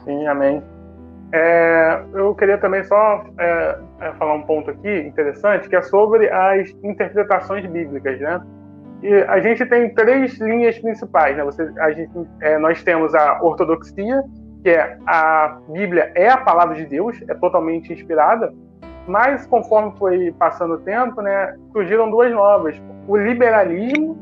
Sim, amém. Eu queria também só falar um ponto aqui interessante, que é sobre as interpretações bíblicas, né? E a gente tem 3 linhas principais, né? Nós temos a ortodoxia, que a Bíblia é a palavra de Deus, é totalmente inspirada, mas conforme foi passando o tempo, né, surgiram 2 novas. O liberalismo,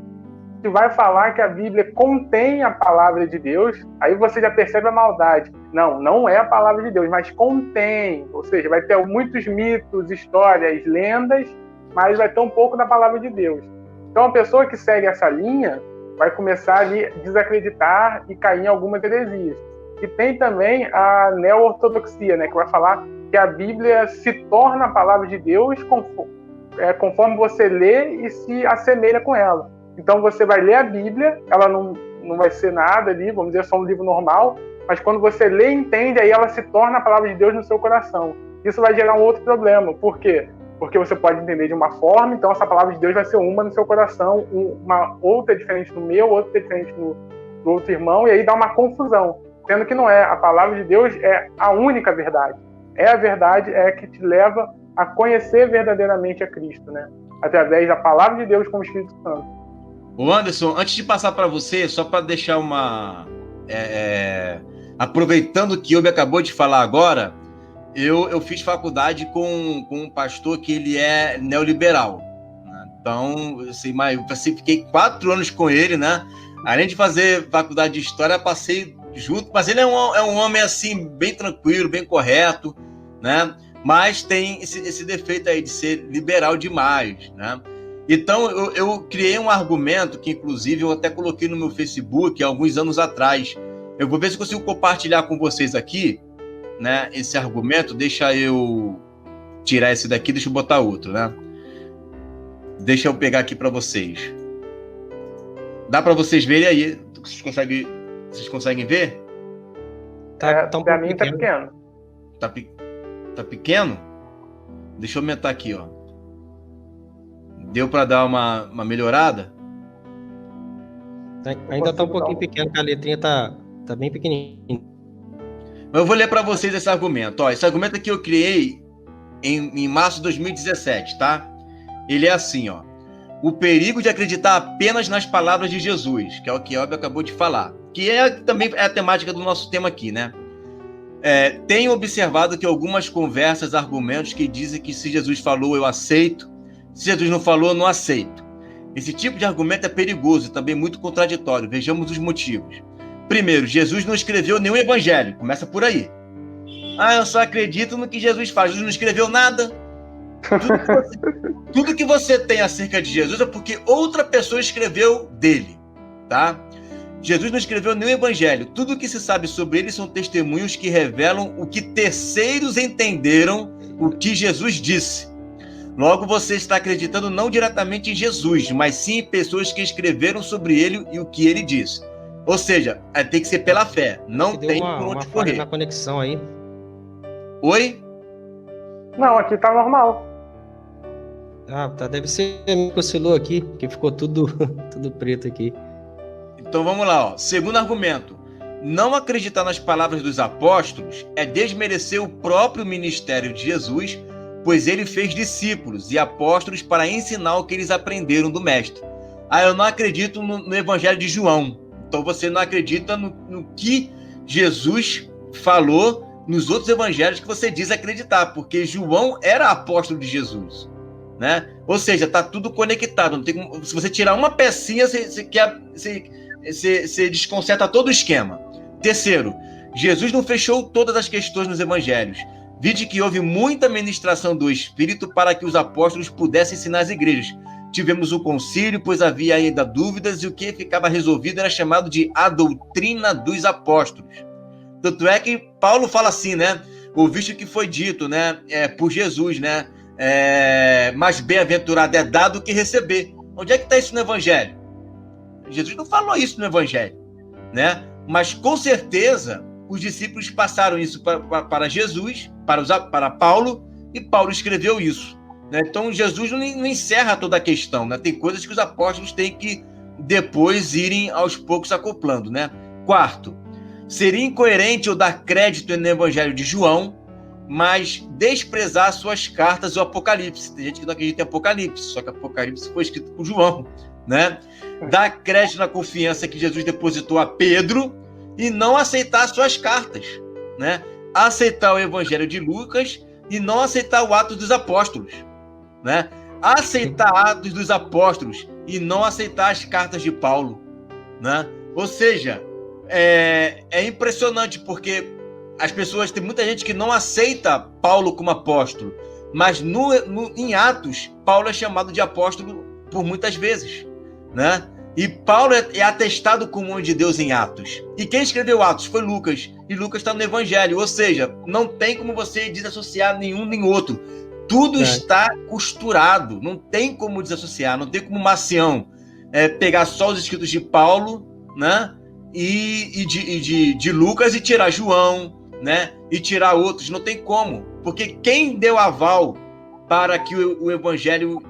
que vai falar que a Bíblia contém a palavra de Deus, aí você já percebe a maldade. Não, não é a palavra de Deus, mas contém, ou seja, vai ter muitos mitos, histórias, lendas, mas vai ter um pouco da palavra de Deus. Então, a pessoa que segue essa linha vai começar ali a desacreditar e cair em algumas heresias. E tem também a neo-ortodoxia, né, que vai falar que a Bíblia se torna a palavra de Deus conforme você lê e se assemelha com ela. Então, você vai ler a Bíblia, ela não vai ser nada ali, vamos dizer, só um livro normal, mas quando você lê e entende, aí ela se torna a palavra de Deus no seu coração. Isso vai gerar um outro problema. Por quê? Porque você pode entender de uma forma, então essa palavra de Deus vai ser uma no seu coração, uma outra é diferente do meu, outra é diferente do outro irmão, e aí dá uma confusão. Sendo que não é. A palavra de Deus é a única verdade. É a verdade, que te leva a conhecer verdadeiramente a Cristo, né? Através da palavra de Deus como Espírito Santo. O Anderson, antes de passar para você, só para deixar uma... aproveitando o que o Yobi acabou de falar agora, eu fiz faculdade com um pastor que ele é neoliberal, né? Então, eu fiquei 4 anos com ele, né? Além de fazer faculdade de História, passei junto, mas ele é um homem, assim, bem tranquilo, bem correto, né? Mas tem esse defeito aí de ser liberal demais, né? Então, eu criei um argumento que, inclusive, eu até coloquei no meu Facebook há alguns anos atrás. Eu vou ver se consigo compartilhar com vocês aqui, né, esse argumento. Deixa eu tirar esse daqui, deixa eu botar outro, né? Deixa eu pegar aqui para vocês. Dá para vocês verem aí? Vocês conseguem ver? Tá um pouco pequeno. Tá pequeno? Deixa eu aumentar aqui, ó. Deu para dar uma melhorada? Ainda tá um pouquinho pequeno, que a letrinha tá bem pequenininha. Eu vou ler para vocês esse argumento. Ó, esse argumento aqui eu criei em março de 2017, tá? Ele é assim, ó. O perigo de acreditar apenas nas palavras de Jesus, que é o que Yobi acabou de falar, que também é a temática do nosso tema aqui, né? Tenho observado que algumas conversas, argumentos que dizem que se Jesus falou, eu aceito. Se Jesus não falou, eu não aceito. Esse tipo de argumento é perigoso e também muito contraditório. Vejamos os motivos. Primeiro, Jesus não escreveu nenhum evangelho. Começa por aí. Eu só acredito no que Jesus faz. Jesus não escreveu nada. Tudo que você tem acerca de Jesus é porque outra pessoa escreveu dele, tá? Jesus não escreveu nenhum evangelho. Tudo que se sabe sobre ele são testemunhos que revelam o que terceiros entenderam o que Jesus disse. Logo, você está acreditando não diretamente em Jesus, mas sim em pessoas que escreveram sobre ele e o que ele disse. Ou seja, tem que ser pela fé. Não tem por onde correr. Falha na conexão aí. Oi? Não, aqui tá normal. Deve ser que oscilou aqui, que ficou tudo preto aqui. Então vamos lá, ó. Segundo argumento. Não acreditar nas palavras dos apóstolos é desmerecer o próprio ministério de Jesus, pois ele fez discípulos e apóstolos para ensinar o que eles aprenderam do mestre. Eu não acredito no evangelho de João. Então você não acredita no que Jesus falou nos outros evangelhos que você diz acreditar, porque João era apóstolo de Jesus, né? Ou seja, está tudo conectado. Não tem como, se você tirar uma pecinha, você desconcerta todo o esquema. Terceiro, Jesus não fechou todas as questões nos evangelhos. Vide que houve muita ministração do Espírito para que os apóstolos pudessem ensinar as igrejas. Tivemos o concílio, pois havia ainda dúvidas, e o que ficava resolvido era chamado de a doutrina dos apóstolos. Tanto é que Paulo fala assim, né? Ouviste o que foi dito, né? Por Jesus, né? Mais bem-aventurado é dar do que receber. Onde é que está isso no Evangelho? Jesus não falou isso no Evangelho, né? Mas com certeza os discípulos passaram isso para Jesus, para Paulo, e Paulo escreveu isso, né? Então Jesus não encerra toda a questão, né? Tem coisas que os apóstolos têm que depois irem aos poucos acoplando, né? Quarto, Seria incoerente eu dar crédito no Evangelho de João, mas desprezar suas cartas e o Apocalipse. Tem gente que não acredita em Apocalipse, só que Apocalipse foi escrito por João, né? Dar crédito na confiança que Jesus depositou a Pedro e não aceitar suas cartas, né? Aceitar o Evangelho de Lucas e não aceitar o Atos dos Apóstolos, né? Aceitar Atos dos Apóstolos e não aceitar as cartas de Paulo, né? Ou seja, é impressionante porque as pessoas, tem muita gente que não aceita Paulo como apóstolo, mas em Atos, Paulo é chamado de apóstolo por muitas vezes, né? E Paulo é atestado como homem de Deus em Atos. E quem escreveu Atos foi Lucas, e Lucas está no Evangelho, ou seja, não tem como você desassociar nenhum nem outro. Tudo está costurado, não tem como desassociar, não tem como Marcião pegar só os escritos de Paulo, né? E de Lucas e tirar João, né? E tirar outros, não tem como, porque quem deu aval para que o Evangelho,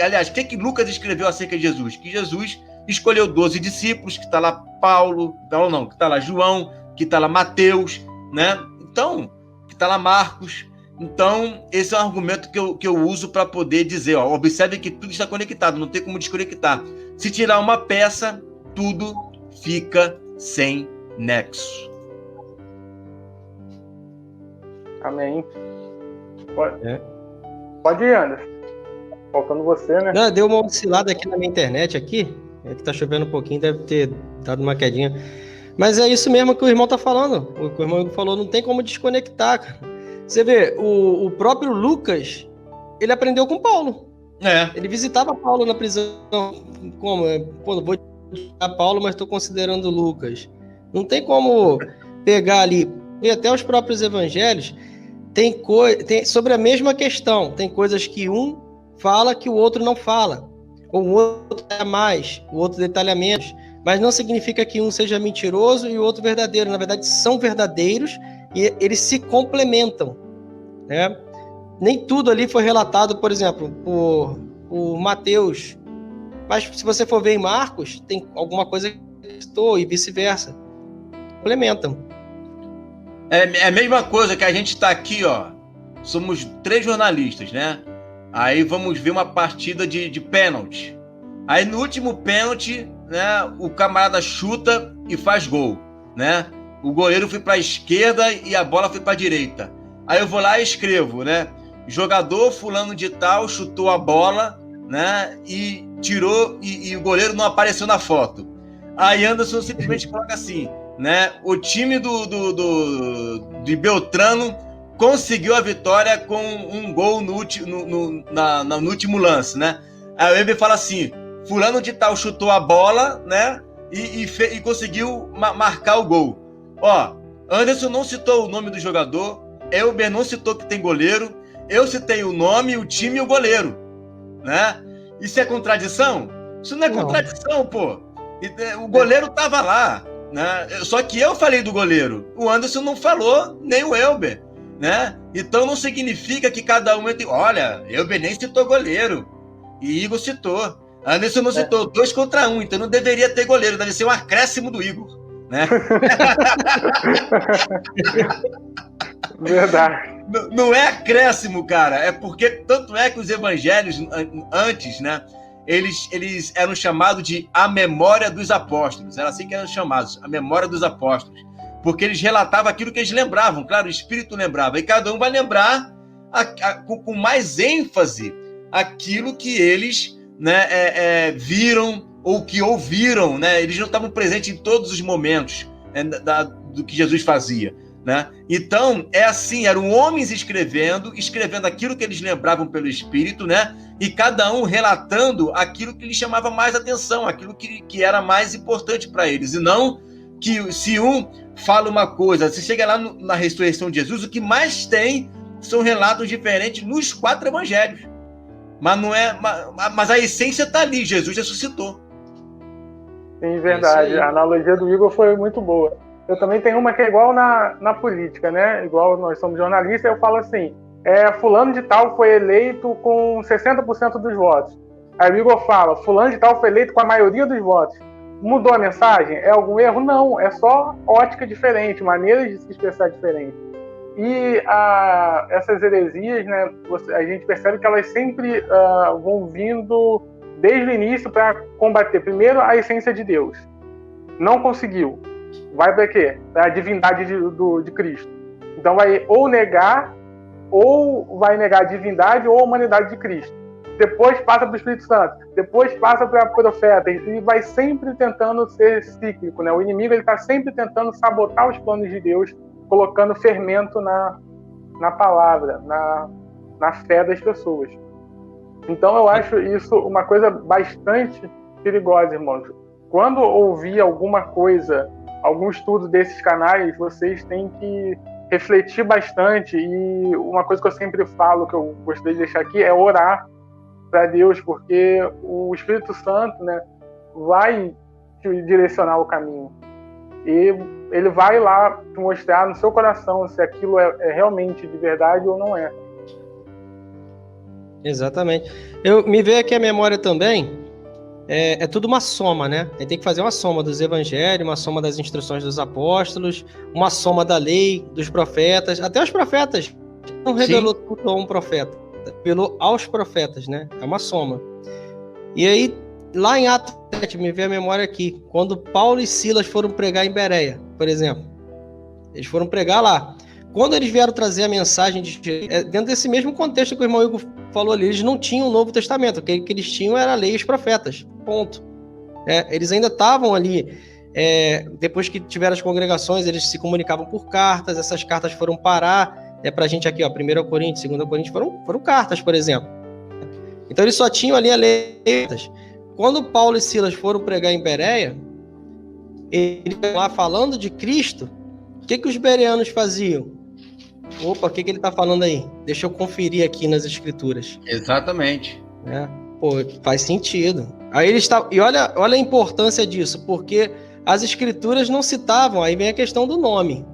aliás, o que Lucas escreveu acerca de Jesus? Que Jesus escolheu 12 discípulos, que está lá Paulo, que está lá João, que está lá Mateus, né? Então, que está lá Marcos. Então, esse é um argumento que eu uso para poder dizer, ó, observe que tudo está conectado, não tem como desconectar. Se tirar uma peça, tudo fica sem nexo. Amém. Pode ir, Anderson. Faltando você, né? Não, deu uma oscilada aqui na minha internet aqui. É que tá chovendo um pouquinho, deve ter dado uma quedinha. Mas é isso mesmo que o irmão tá falando. O que o irmão falou, não tem como desconectar, cara. Você vê, o próprio Lucas, ele aprendeu com Paulo. Ele visitava Paulo na prisão. Como? Pô, vou visitar Paulo, mas estou considerando Lucas. Não tem como pegar ali. E até os próprios evangelhos tem sobre a mesma questão. Tem coisas que um fala que o outro não fala. Ou o outro detalha mais, o outro detalha menos. Mas não significa que um seja mentiroso e o outro verdadeiro. Na verdade, são verdadeiros e eles se complementam, né? Nem tudo ali foi relatado, por exemplo, por Mateus. Mas se você for ver em Marcos, tem alguma coisa que estou e vice-versa. Complementam. É a mesma coisa que a gente está aqui, ó. Somos 3 jornalistas, né? Aí vamos ver uma partida de pênalti. Aí no último pênalti, né, o camarada chuta e faz gol, né? O goleiro foi para a esquerda e a bola foi para a direita. Aí eu vou lá e escrevo, né? Jogador fulano de tal chutou a bola, né? E tirou e o goleiro não apareceu na foto. Aí Anderson simplesmente coloca assim, né? O time de Beltrano conseguiu a vitória com um gol no último lance, né? Aí o Weber fala assim, fulano de tal chutou a bola, né? E conseguiu marcar o gol. Ó, Anderson não citou o nome do jogador, Elber não citou que tem goleiro, eu citei o nome, o time e o goleiro, né? Isso é contradição? Isso não é contradição, pô. O goleiro tava lá, né? Só que eu falei do goleiro, o Anderson não falou, nem o Elber, né? Então não significa que cada um... Olha, Elber nem citou goleiro, e Igor citou. Anderson não citou, 2 contra 1, então não deveria ter goleiro, deve ser um acréscimo do Igor, né? Verdade. Não é acréscimo, cara, é porque tanto é que os evangelhos antes, né, eles eram chamados de a memória dos apóstolos, era assim que eram chamados, a memória dos apóstolos, porque eles relatavam aquilo que eles lembravam, claro, o Espírito lembrava, e cada um vai lembrar com mais ênfase aquilo que eles, né, viram ou que ouviram, né, eles não estavam presentes em todos os momentos do que Jesus fazia, né? Então, é assim, eram homens escrevendo aquilo que eles lembravam pelo Espírito, né? E cada um relatando aquilo que lhes chamava mais atenção, aquilo que era mais importante para eles, e não que se um fala uma coisa, você chega lá na ressurreição de Jesus, o que mais tem são relatos diferentes nos 4 evangelhos, mas a essência está ali, Jesus ressuscitou. Sim, verdade, a analogia do Igor foi muito boa. Eu também tenho uma que é igual na política, né? Igual nós somos jornalistas, eu falo assim, fulano de tal foi eleito com 60% dos votos. Aí o Igor fala, fulano de tal foi eleito com a maioria dos votos. Mudou a mensagem? É algum erro? Não, é só ótica diferente, maneiras de se expressar diferente. E essas heresias, né, a gente percebe que elas sempre vão vindo desde o início para combater, primeiro, a essência de Deus. Não conseguiu. Vai para quê? Para a divindade de Cristo. Então vai ou negar a divindade ou a humanidade de Cristo. Depois passa para o Espírito Santo, depois passa para profeta, e vai sempre tentando ser cíclico, né? O inimigo está sempre tentando sabotar os planos de Deus, colocando fermento na palavra, na fé das pessoas. Então eu acho isso uma coisa bastante perigosa, irmãos. Quando ouvir alguma coisa, algum estudo desses canais, vocês têm que refletir bastante, e uma coisa que eu sempre falo, que eu gostaria de deixar aqui, é orar para Deus, porque o Espírito Santo, né, vai te direcionar o caminho. E ele vai lá te mostrar no seu coração se aquilo é realmente de verdade ou não é. Exatamente. Me veio aqui a memória também, é tudo uma soma, né? A gente tem que fazer uma soma dos evangelhos, uma soma das instruções dos apóstolos, uma soma da lei, dos profetas, até os profetas. Não revelou tudo a um profeta, revelou aos profetas, né? É uma soma. E aí, lá em Atos 7, me veio a memória aqui, quando Paulo e Silas foram pregar em Bereia, por exemplo. Eles foram pregar lá. Quando eles vieram trazer a mensagem de Jesus, dentro desse mesmo contexto que o irmão Igor falou ali, eles não tinham o Novo Testamento, o que eles tinham era a lei e os profetas, ponto. Eles ainda estavam ali, depois que tiveram as congregações, eles se comunicavam por cartas, essas cartas foram parar, pra gente aqui, ó, 1 Coríntios, 2 Coríntios, foram cartas, por exemplo. Então eles só tinham ali a lei. Quando Paulo e Silas foram pregar em Bereia, eles lá falando de Cristo, o que os bereanos faziam? Opa, o que ele está falando aí? Deixa eu conferir aqui nas escrituras. Exatamente. Faz sentido. Aí eles estavam. E olha a importância disso, porque as escrituras não citavam, aí vem a questão do nome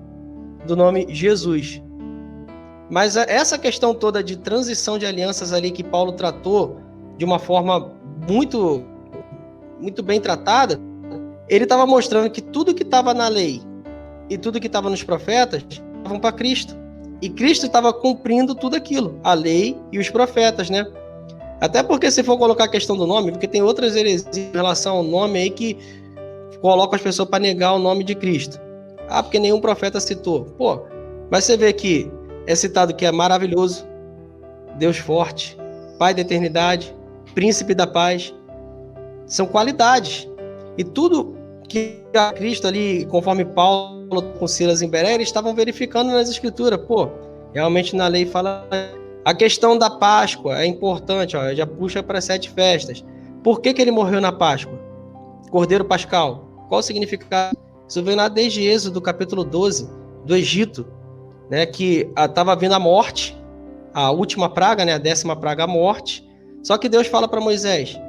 Jesus. Mas essa questão toda de transição de alianças ali que Paulo tratou de uma forma muito, muito bem tratada, ele estava mostrando que tudo que estava na lei e tudo que estava nos profetas estavam para Cristo. E Cristo estava cumprindo tudo aquilo, a lei e os profetas, né? Até porque se for colocar a questão do nome, porque tem outras heresias em relação ao nome aí que colocam as pessoas para negar o nome de Cristo. Porque nenhum profeta citou. Mas você vê que é citado que é maravilhoso, Deus forte, Pai da eternidade, Príncipe da paz. São qualidades. E tudo que a Cristo ali, conforme Paulo com Silas em Bereia, eles estavam verificando nas escrituras. Realmente na lei fala. A questão da Páscoa é importante, já puxa para as 7 festas. Por que ele morreu na Páscoa? Cordeiro Pascal. Qual o significado? Isso vem lá desde Êxodo, capítulo 12, do Egito, né, que estava vindo a morte, a última praga, né, a 10ª praga, a morte. Só que Deus fala para Moisés,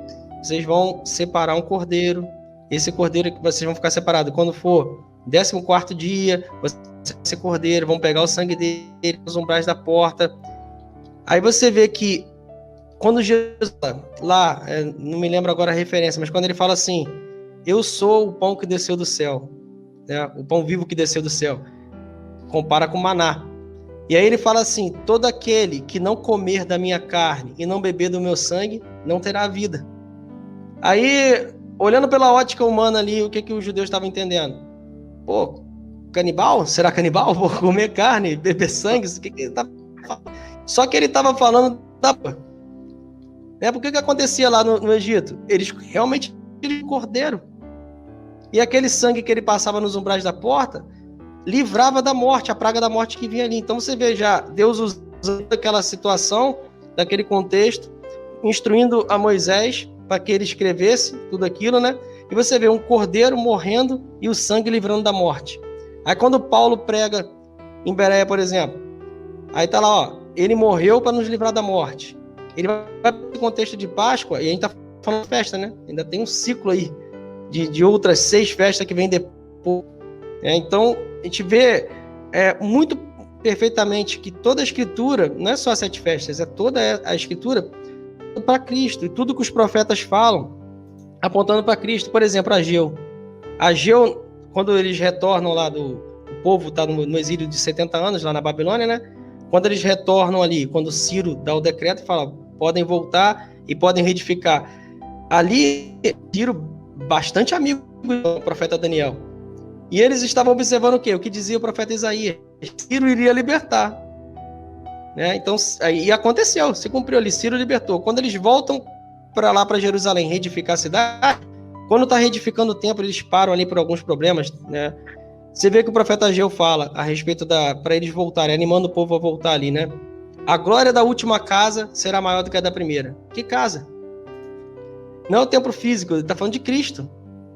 vocês vão separar um cordeiro, esse cordeiro que vocês vão ficar separados, quando for 14º dia, esse cordeiro, vão pegar o sangue dele nos umbrais da porta. Aí você vê que quando Jesus, lá, não me lembro agora a referência, mas quando ele fala assim, eu sou o pão que desceu do céu, né, o pão vivo que desceu do céu, compara com maná. E aí ele fala assim, todo aquele que não comer da minha carne e não beber do meu sangue, não terá vida. Aí, olhando pela ótica humana ali, o que os judeus estavam entendendo? Canibal? Será canibal? Vou comer carne, beber sangue? O que ele tá falando? Só que ele estava falando porque que acontecia lá no Egito? Eles realmente tinham cordeiro. E aquele sangue que ele passava nos umbrais da porta livrava da morte, a praga da morte que vinha ali. Então você vê já Deus usando aquela situação, daquele contexto, instruindo a Moisés para que ele escrevesse tudo aquilo, né? E você vê um cordeiro morrendo e o sangue livrando da morte. Aí quando Paulo prega em Bereia, por exemplo, aí tá lá, ele morreu para nos livrar da morte. Ele vai para o contexto de Páscoa, e a gente tá falando de festa, né? Ainda tem um ciclo aí de outras 6 festas que vem depois. Então, a gente vê muito perfeitamente que toda a Escritura, não é só as 7 festas, é toda a Escritura para Cristo. E tudo que os profetas falam, apontando para Cristo. Por exemplo, Ageu. Ageu, quando eles retornam lá o povo está no exílio de 70 anos lá na Babilônia, né? Quando eles retornam ali, quando Ciro dá o decreto e fala, podem voltar e podem reedificar. Ali, Ciro, bastante amigo do profeta Daniel. E eles estavam observando o quê? O que dizia o profeta Isaías. Ciro iria libertar. Né? Então, aí aconteceu, se cumpriu ali, Ciro libertou. Quando eles voltam para lá, para Jerusalém, reedificar a cidade, quando está reedificando o templo, eles param ali por alguns problemas, né? Você vê que o profeta Ageu fala a respeito para eles voltarem, animando o povo a voltar ali, né? A glória da última casa será maior do que a da primeira. Que casa? Não é o templo físico, ele está falando de Cristo.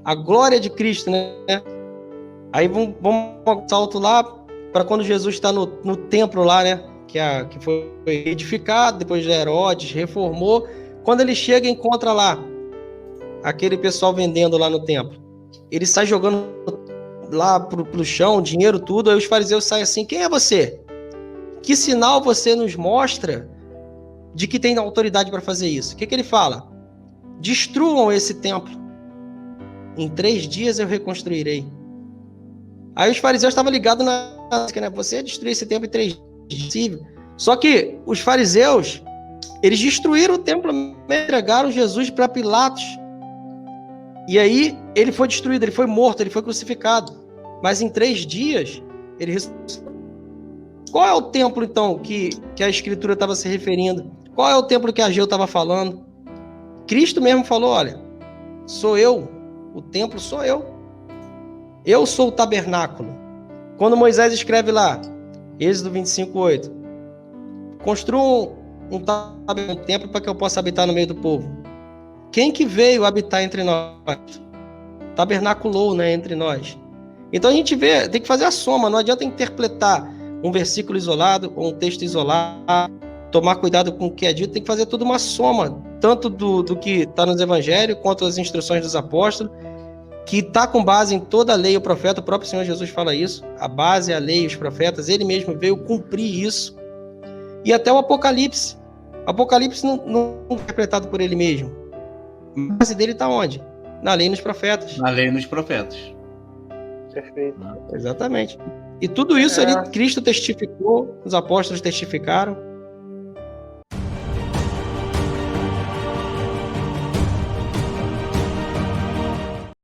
A glória de Cristo, né? Aí vamos um salto lá para quando Jesus está no templo lá, né? Que foi edificado, depois de Herodes reformou. Quando ele chega e encontra lá aquele pessoal vendendo lá no templo, ele sai jogando lá pro chão, dinheiro, tudo. Aí os fariseus saem assim, quem é você? Que sinal você nos mostra de que tem autoridade para fazer isso? O que ele fala? Destruam esse templo. Em 3 dias eu reconstruirei. Aí os fariseus estavam ligados na... né? Você destruir esse templo em 3 dias. Só que os fariseus, eles destruíram o templo, entregaram Jesus para Pilatos. E aí ele foi destruído, ele foi morto, ele foi crucificado. Mas em 3 dias, ele ressuscitou. Qual é o templo, então, que a Escritura estava se referindo? Qual é o templo que Ageu estava falando? Cristo mesmo falou, olha, sou eu, o templo sou eu. Eu sou o tabernáculo. Quando Moisés escreve lá, Êxodo 25:8, construam um templo para que eu possa habitar no meio do povo. Quem que veio habitar entre nós? Tabernaculou, né, entre nós. Então a gente vê, tem que fazer a soma, não adianta interpretar um versículo isolado ou um texto isolado, tomar cuidado com o que é dito, tem que fazer tudo uma soma, tanto do que está nos evangelhos, quanto as instruções dos apóstolos, que está com base em toda a lei e o profeta, o próprio Senhor Jesus fala isso, a base é a lei e os profetas, ele mesmo veio cumprir isso. E até o Apocalipse. O Apocalipse não é interpretado por ele mesmo. A base dele está onde? Na lei e nos profetas. Na lei e nos profetas. Perfeito. Exatamente. E tudo isso ali, Cristo testificou, os apóstolos testificaram.